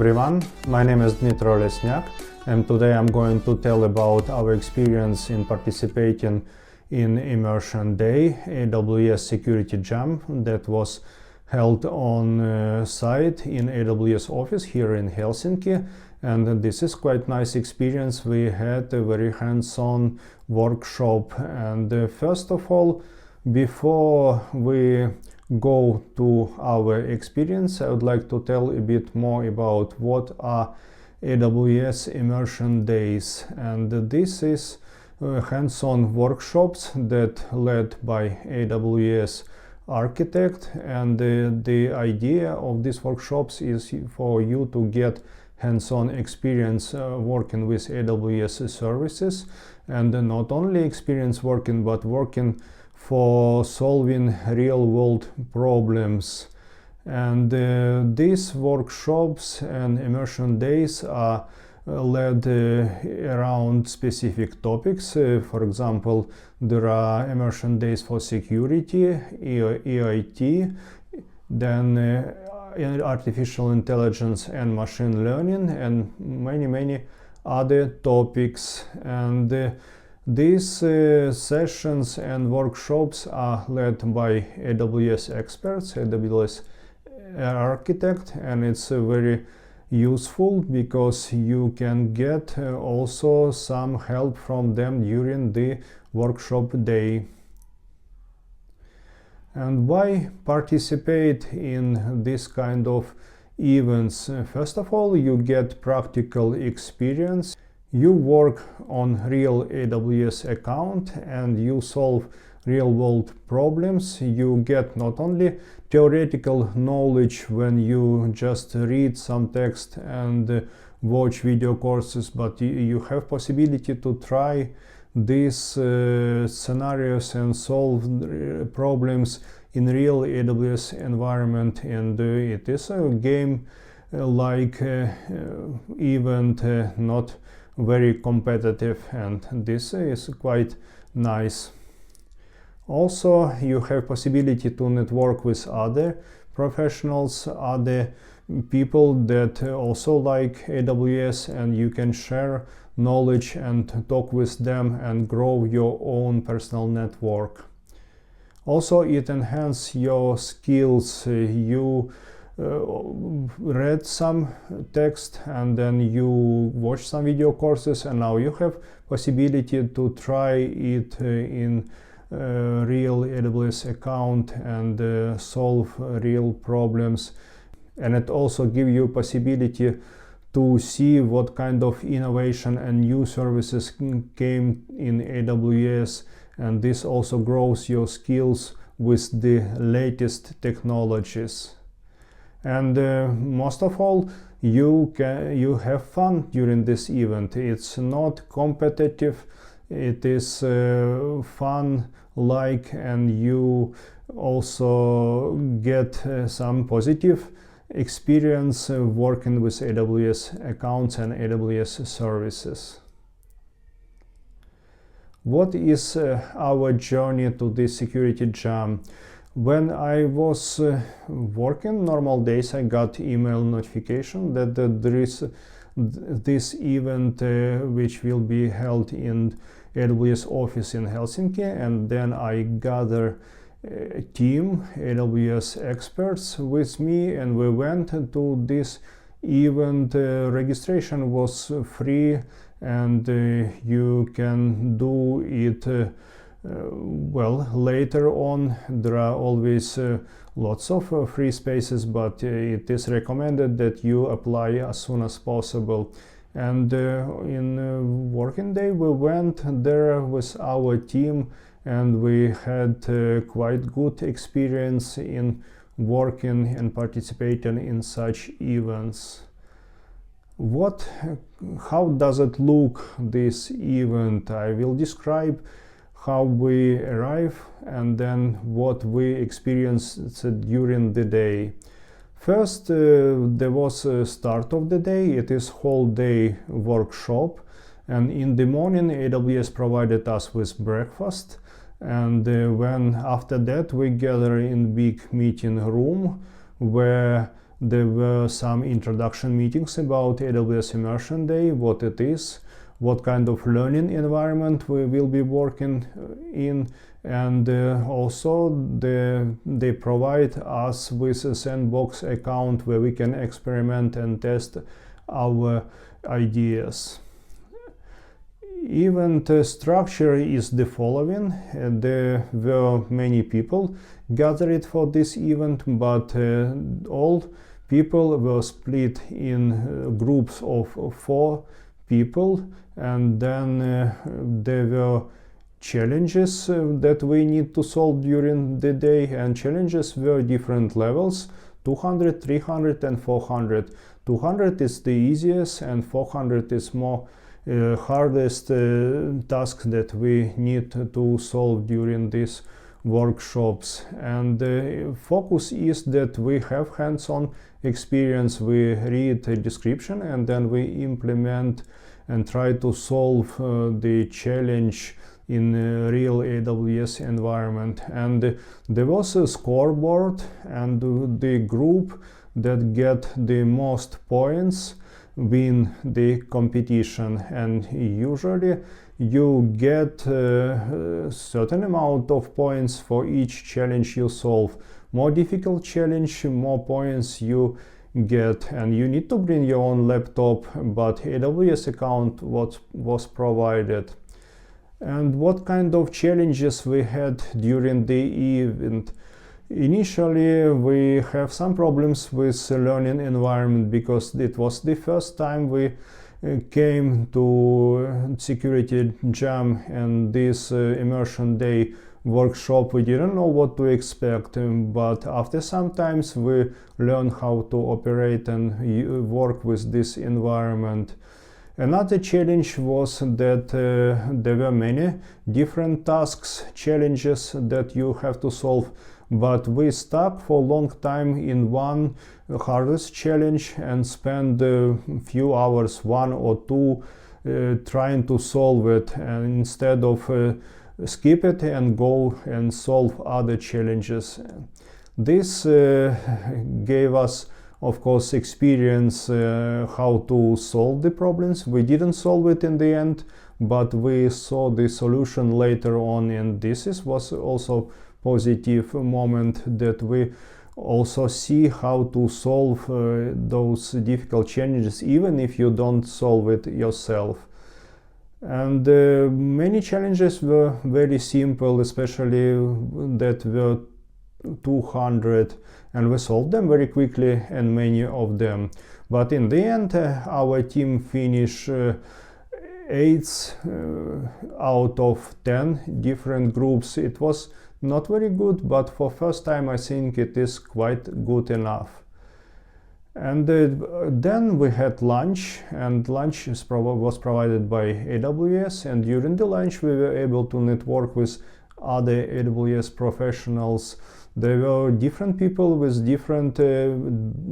everyone, my name is Dmitry Lesnyak, and today I'm going to tell about our experience in participating in Immersion Day, AWS Security Jam, that was held on site in AWS office here in Helsinki. And this is quite nice experience. We had a very hands-on workshop, and first of all, before we go to our experience, I would like to tell a bit more about what are AWS Immersion Days. And this is hands-on workshops that led by AWS architect, and the idea of these workshops is for you to get hands-on experience working with AWS services, and not only experience working, but working for solving real-world problems. And these workshops and immersion days are led around specific topics. For example, there are immersion days for security, EIT, then artificial intelligence and machine learning, and many other topics. And these sessions and workshops are led by AWS experts, AWS architect, and it's very useful because you can get also some help from them during the workshop day. And why participate in this kind of events? First of all, you get practical experience. You work on real AWS account and you solve real-world problems. You get not only theoretical knowledge when you just read some text and watch video courses, but you have possibility to try these scenarios and solve problems in real AWS environment, and it is a game like event, not very competitive, and this is quite nice. Also, you have possibility to network with other professionals, other people that also like AWS, and you can share knowledge and talk with them and grow your own personal network. Also, it enhances your skills. You read some text and then you watch some video courses, and now you have possibility to try it in real AWS account and solve real problems. And it also gives you possibility to see what kind of innovation and new services came in AWS, and this also grows your skills with the latest technologies. And most of all, you have fun during this event. It's not competitive, it is fun like, and you also get some positive experience working with AWS accounts and AWS services. What is our journey to this security jam? When I was working normal days, I got email notification that there is this event which will be held in AWS office in Helsinki, and then I gather a team, AWS experts with me, and we went to this event. Registration was free, and you can do it well later on. There are always lots of free spaces, but it is recommended that you apply as soon as possible. And in working day we went there with our team, and we had quite good experience in working and participating in such events. How does it look, this event? I will describe how we arrive and then what we experienced during the day. First, there was a start of the day. It is whole day workshop, and in the morning AWS provided us with breakfast, and when after that we gather in big meeting room where there were some introduction meetings about AWS Immersion Day, what it is, what kind of learning environment we will be working in, and also they provide us with a sandbox account where we can experiment and test our ideas. Event structure is the following. There were many people gathered for this event, but all people were split in groups of 4 people, and then there were challenges that we need to solve during the day, and challenges were different levels: 200, 300 and 400. 200 is the easiest and 400 is more hardest task that we need to solve during these workshops. And the focus is that we have hands-on experience. We read the description and then we implement and try to solve the challenge in a real AWS environment. And there was a scoreboard, and the group that get the most points win the competition, and usually you get a certain amount of points for each challenge you solve. More difficult challenge, more points you get, and you need to bring your own laptop, but AWS account was provided. And what kind of challenges we had during the event? Initially, we have some problems with the learning environment because it was the first time we came to Security Jam and this Immersion Day workshop. We didn't know what to expect, but after some times we learned how to operate and work with this environment. Another challenge was that there were many different tasks, challenges that you have to solve, but we stuck for a long time in one hardest challenge and spent a few hours, 1 or 2, trying to solve it, and instead of skip it and go and solve other challenges. This gave us, of course, experience how to solve the problems. We didn't solve it in the end, but we saw the solution later on, and this was also positive moment that we also see how to solve those difficult challenges even if you don't solve it yourself. And many challenges were very simple, especially that were 200, and we solved them very quickly, and many of them. But in the end, our team finished 8 out of 10 different groups. It was not very good, but for first time I think it is quite good enough. And then we had lunch, and lunch was provided by AWS, and during the lunch we were able to network with other AWS professionals. There were different people with different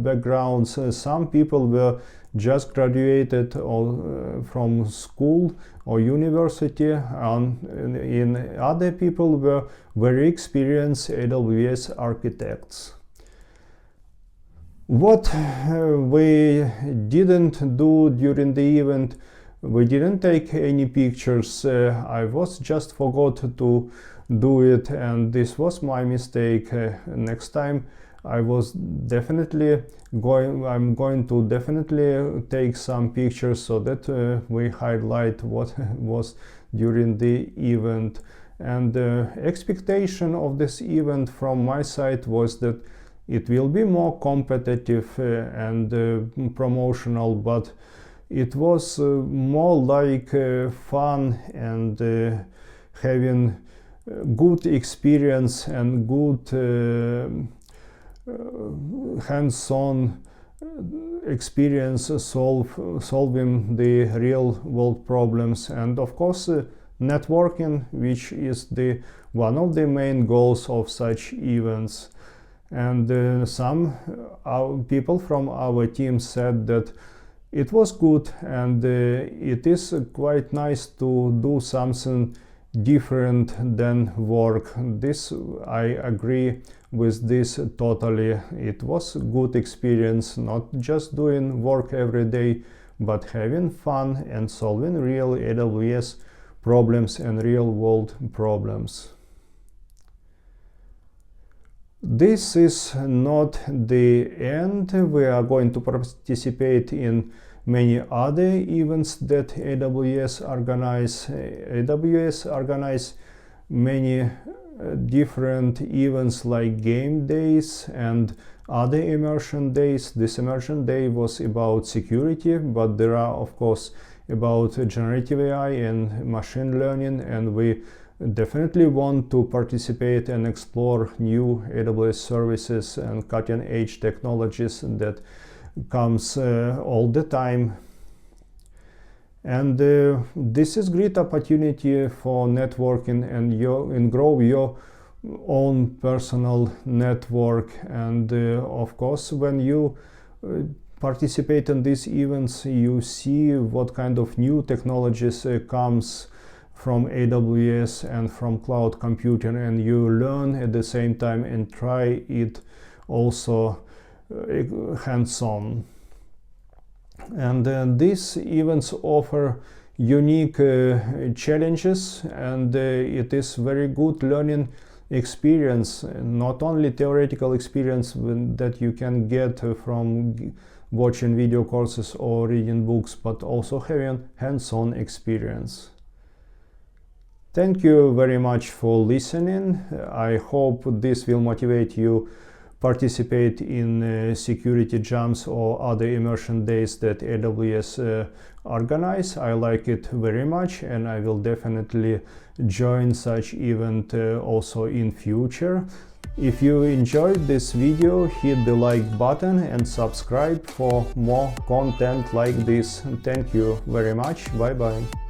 backgrounds. Some people were just graduated from school or university, and in other people were very experienced AWS architects. What we didn't do during the event, we didn't take any pictures. I was just forgot to do it, and this was my mistake. Next time I'm going to definitely take some pictures so that we highlight what was during the event. And the expectation of this event from my side was that it will be more competitive and promotional, but it was more like fun and having good experience and good hands-on experience solving the real world problems, and of course networking, which is one of the main goals of such events. And some people from our team said that it was good, and it is quite nice to do something different than work. This, I agree with this totally. It was a good experience, not just doing work every day, but having fun and solving real AWS problems and real world problems. This is not the end. We are going to participate in many other events that AWS organize. AWS organize many different events like game days and other immersion days. This immersion day was about security, but there are of course about generative AI and machine learning, and we definitely want to participate and explore new AWS services and cutting-edge technologies that comes all the time. And this is great opportunity for networking and grow your own personal network. And of course, when you participate in these events, you see what kind of new technologies comes from AWS and from cloud computing, and you learn at the same time and try it also hands-on. And these events offer unique challenges, and it is very good learning experience, not only theoretical experience that you can get from watching video courses or reading books, but also having hands-on experience. Thank you very much for listening. I hope this will motivate you participate in security jams or other immersion days that AWS organize. I like it very much, and I will definitely join such event also in future. If you enjoyed this video, hit the like button and subscribe for more content like this. Thank you very much. Bye bye.